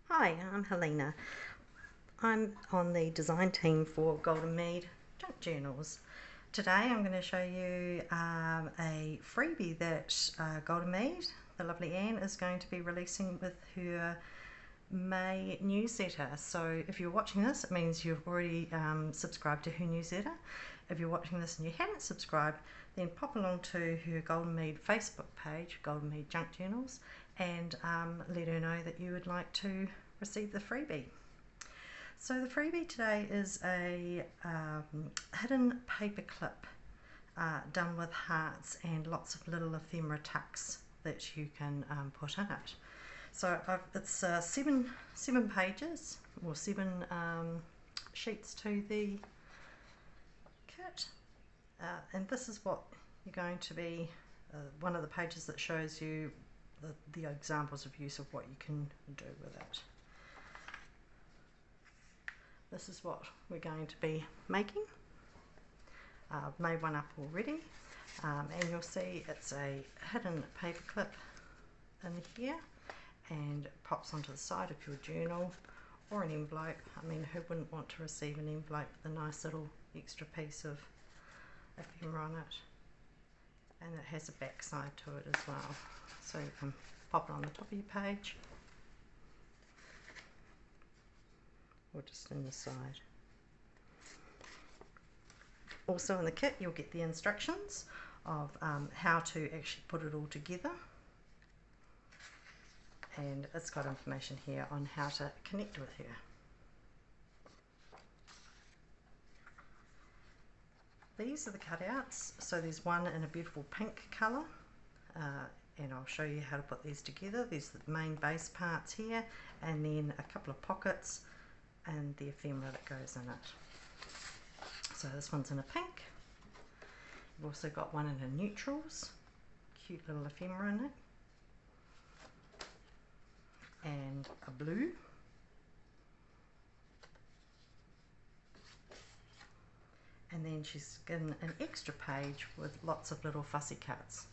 Hi, I'm Helena. I'm on the design team for Golden Mead Junk Journals. Today I'm going to show you a freebie that Golden Mead, the lovely Anne, is going to be releasing with her May newsletter. So if you're watching this, it means you've already subscribed to her newsletter. If you're watching this and you haven't subscribed, then pop along to her Golden Mead Facebook page, Golden Mead Junk Journals, and let her know that you would like to receive the freebie. So the freebie today is a hidden paper clip done with hearts and lots of little ephemera tucks that you can put in it. So it's seven pages, or seven sheets to the kit, and this is what you're going to be, one of the pages that shows you the examples of use of what you can do with it. This is what we're going to be making. I've made one up already, and you'll see it's a hidden paper clip in here, and it pops onto the side of your journal or an envelope. I mean, who wouldn't want to receive an envelope with a nice little extra piece of ephemera on it? And it has a back side to it as well, so you can pop it on the top of your page or just in the side. Also in the kit you'll get the instructions of how to actually put it all together, and it's got information here on how to connect with her. These are the cutouts. So there's one in a beautiful pink colour, and I'll show you how to put these together. There's the main base parts here, and then a couple of pockets and the ephemera that goes in it. So this one's in a pink. You've also got one in a neutrals, cute little ephemera in it, and a blue, and then she's given an extra page with lots of little fussy cuts.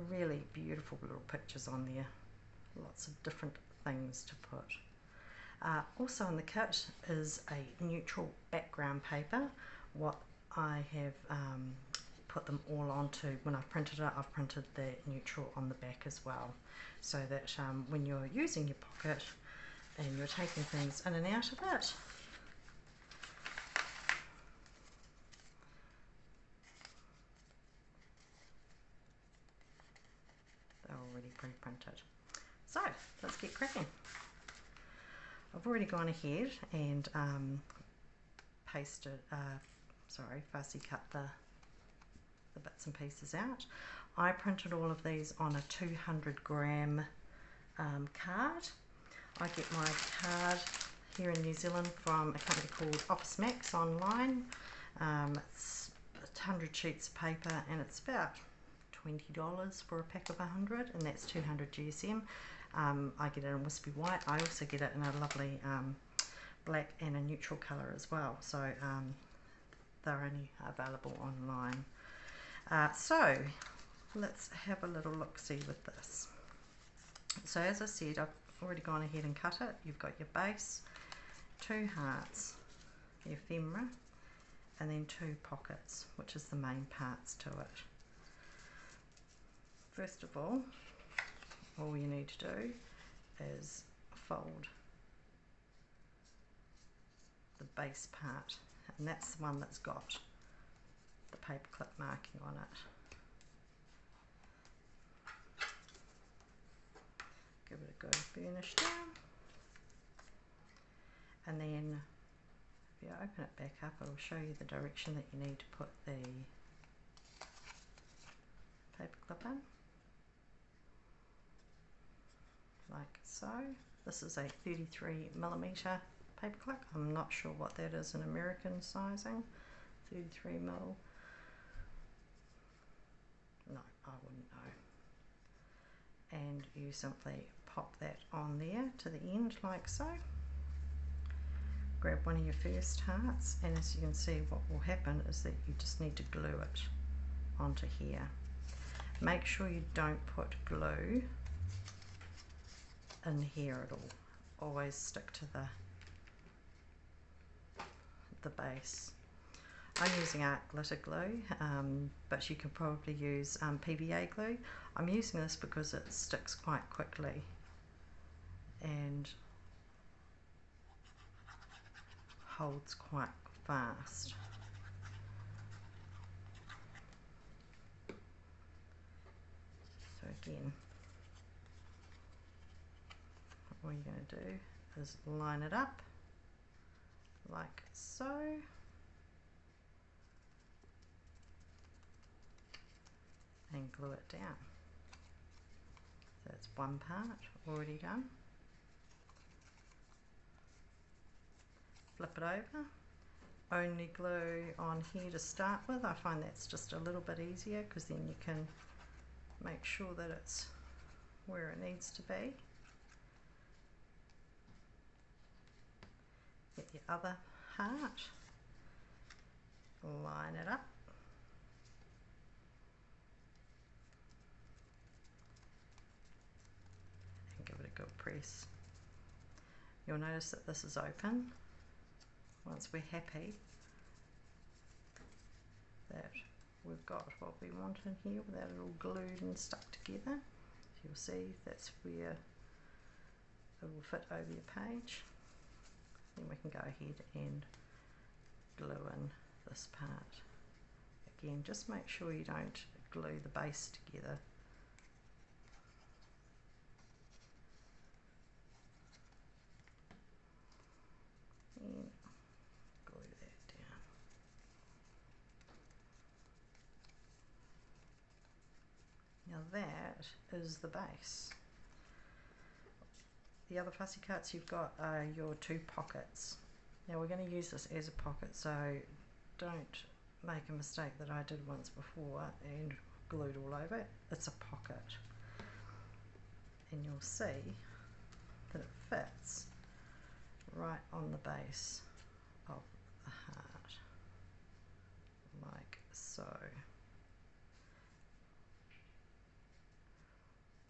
Really beautiful little pictures on there, lots of different things to put. Also in the kit is a neutral background paper. What I have put them all onto, when I've printed it, I've printed the neutral on the back as well, so that when you're using your pocket and you're taking things in and out of it, they're already pre-printed. So let's get cracking. I've already gone ahead and fussy cut the bits and pieces out. I printed all of these on a 200 gram card. I get my card here in New Zealand from a company called Office Max online. It's 100 sheets of paper, and it's about $20 for a pack of 100, and that's 200 GSM. I get it in wispy white. I also get it in a lovely black and a neutral colour as well, so they're only available online. So let's have a little look-see with this. So as I said, I've already gone ahead and cut it. You've got your base, two hearts, the ephemera, and then two pockets, which is the main parts to it. First of all you need to do is fold the base part, and that's the one that's got the paperclip marking on it. Give it a good burnish down, and then if you open it back up, it'll show you the direction that you need to put the paperclip in, like so. This is a 33mm paperclip. I'm not sure what that is in American sizing. 33mm. No, I wouldn't know. And you simply pop that on there to the end like so. Grab one of your first hearts, and as you can see, what will happen is that you just need to glue it onto here. Make sure you don't put glue in here at all. always stick to the base. I'm using art glitter glue, but you can probably use PVA glue. I'm using this because it sticks quite quickly and holds quite fast. So again, what you're going to do is line it up like so, and glue it down. So that's one part already done. Flip it over. Only glue on here to start with. I find that's just a little bit easier because then you can make sure that it's where it needs to be. Get your other part, line it up, and give it a good press. You'll notice that this is open. Once we're happy that we've got what we want in here without it all glued and stuck together, you'll see that's where it will fit over your page. Then we can go ahead and glue in this part. Again, just make sure you don't glue the base together. And glue that down. Now that is the base. The other fussy cuts you've got are your two pockets. Now we're going to use this as a pocket, so don't make a mistake that I did once before and glued all over it. It's a pocket, and you'll see that it fits right on the base of the heart, like so.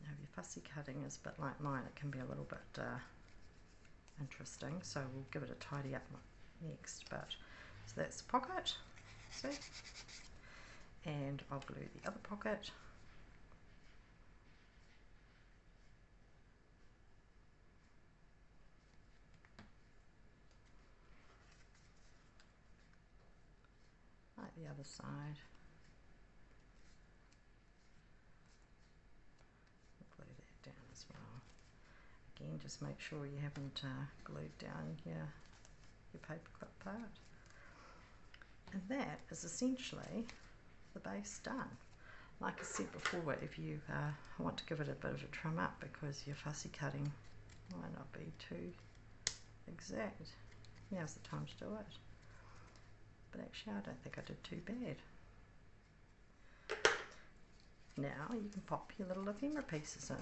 Now if your fussy cutting is a bit like mine, it can be a little bit interesting, so we'll give it a tidy up next. But so that's the pocket, see, and I'll glue the other pocket. Like the other side. Glue that down as well. Again, just make sure you haven't glued down your paperclip part. And that is essentially the base done. Like I said before, if you want to give it a bit of a trim up because your fussy cutting might not be too exact, now's the time to do it. But actually I don't think I did too bad. Now you can pop your little ephemera pieces in.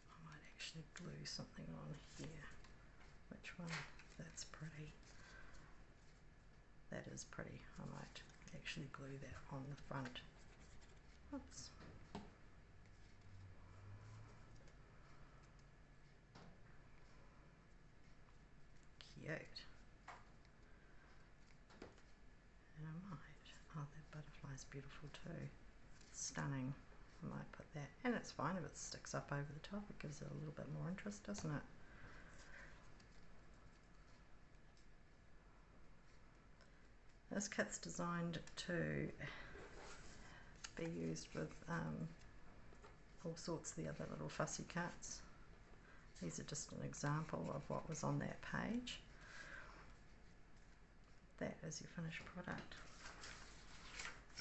I might actually glue something on here. Which one? That's pretty. That is pretty. I might actually glue that on the front. Oops. Cute. And I might, oh, that butterfly's beautiful too. Stunning. I might put that, and it's fine if it sticks up over the top, it gives it a little bit more interest, doesn't it? This kit's designed to be used with all sorts of the other little fussy cuts. These are just an example of what was on that page. That is your finished product.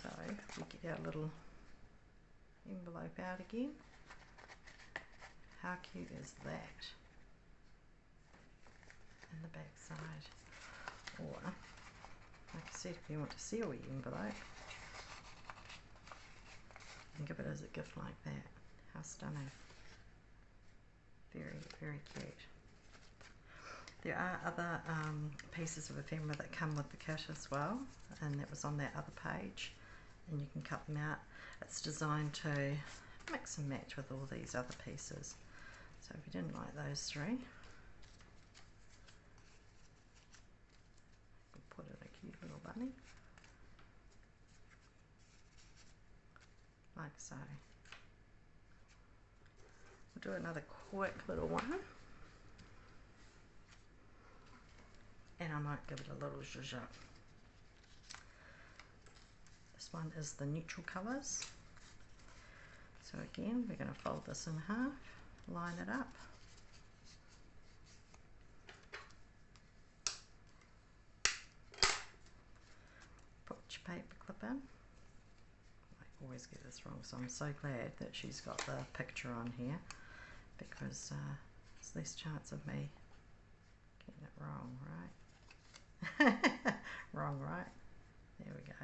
So we get our little envelope out again. How cute is that? And the back side. Or, like I said, if you want to seal your envelope, and give it as a gift like that. How stunning. Very, very cute. There are other pieces of ephemera that come with the kit as well, and that was on that other page. and you can cut them out. It's designed to mix and match with all these other pieces. So if you didn't like those three, put in a cute little bunny, like so. We'll do another quick little one, and I might give it a little zhuzh up. This one is the neutral colours. So again, we're going to fold this in half, line it up. Put your paper clip in. I always get this wrong, so I'm so glad that she's got the picture on here, because there's less chance of me getting it wrong, right? Wrong, right? There we go.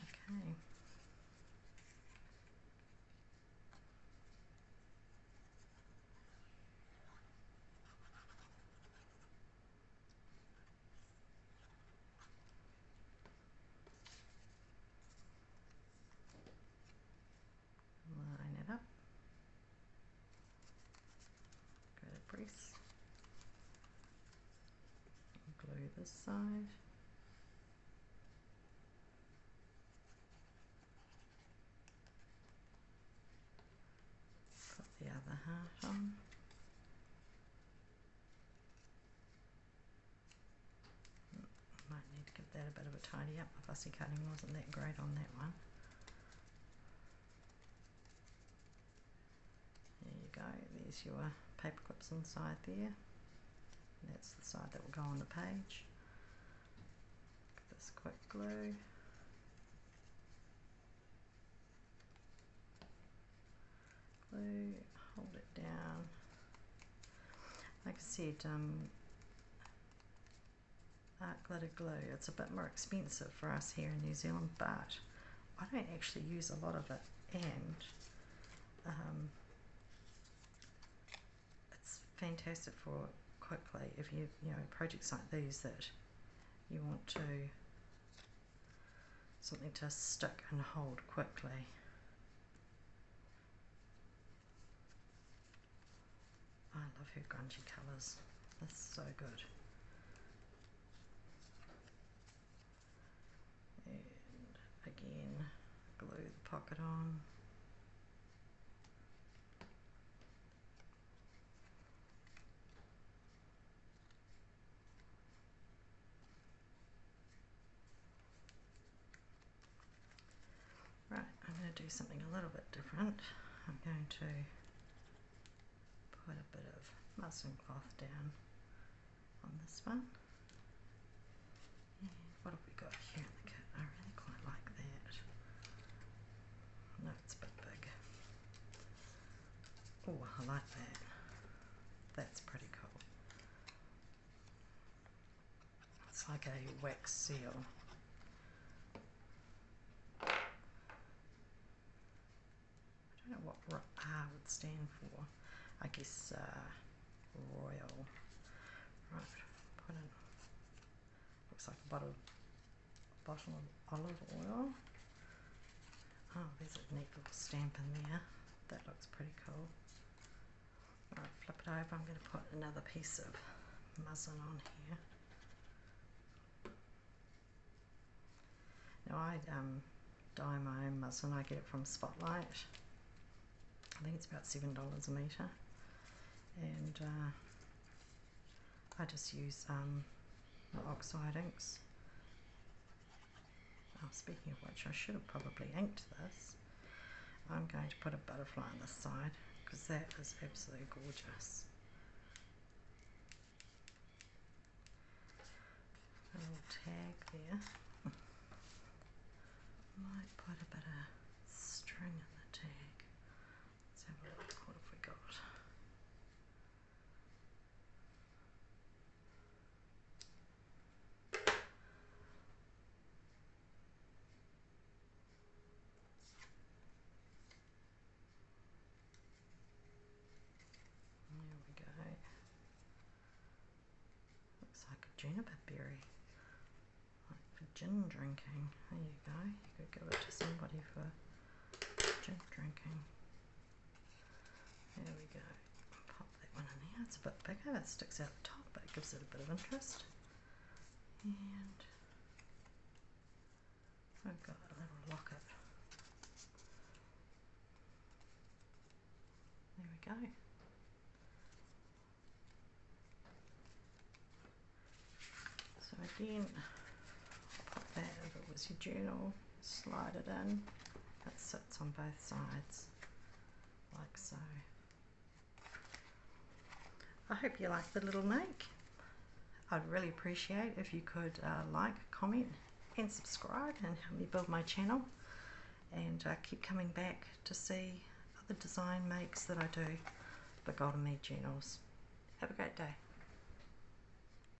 Okay. Line it up. Go to press. Glue this side. Put the other half on. Might need to give that a bit of a tidy up. My fussy cutting wasn't that great on that one. There you go, there's your paper clips inside there. That's the side that will go on the page. Give this quick glue. Glue, hold it down. Like I said, art glitter glue, it's a bit more expensive for us here in New Zealand, but I don't actually use a lot of it, and it's fantastic for quickly if you know projects like these that you want to something to stick and hold quickly. I love her grungy colours. That's so good. And again, glue the pocket on. Right, I'm going to do something a little bit different. I'm going to put a bit of muslin cloth down on this one. And what have we got here in the kit? I really quite like that. No, it's a bit big. Oh, I like that. That's pretty cool. It's like a wax seal. I don't know what R would stand for. I guess royal. Right, put in. Looks like a bottle of olive oil. Oh, there's a neat little stamp in there. That looks pretty cool. Alright, flip it over. I'm going to put another piece of muslin on here. Now I dye my own muslin. I get it from Spotlight. I think it's about $7 a metre. And I just use the oxide inks. Oh, speaking of which, I should have probably inked this. I'm going to put a butterfly on this side because that is absolutely gorgeous. A little tag there. Might put a bit of string in the tag. Let's have a look. What have we got? There we go. Looks like a juniper berry. Like Virginia. gin drinking. There you go. You could give it to somebody for gin drinking. There we go. Pop that one in there. It's a bit bigger. It sticks out the top, but it gives it a bit of interest. And I've got a little locket. There we go. So again, pop that if it was your journal, slide it in. It sits on both sides, like so. I hope you like the little make. I'd really appreciate if you could like, comment and subscribe and help me build my channel, and keep coming back to see other design makes that I do for Golden Mead journals. Have a great day.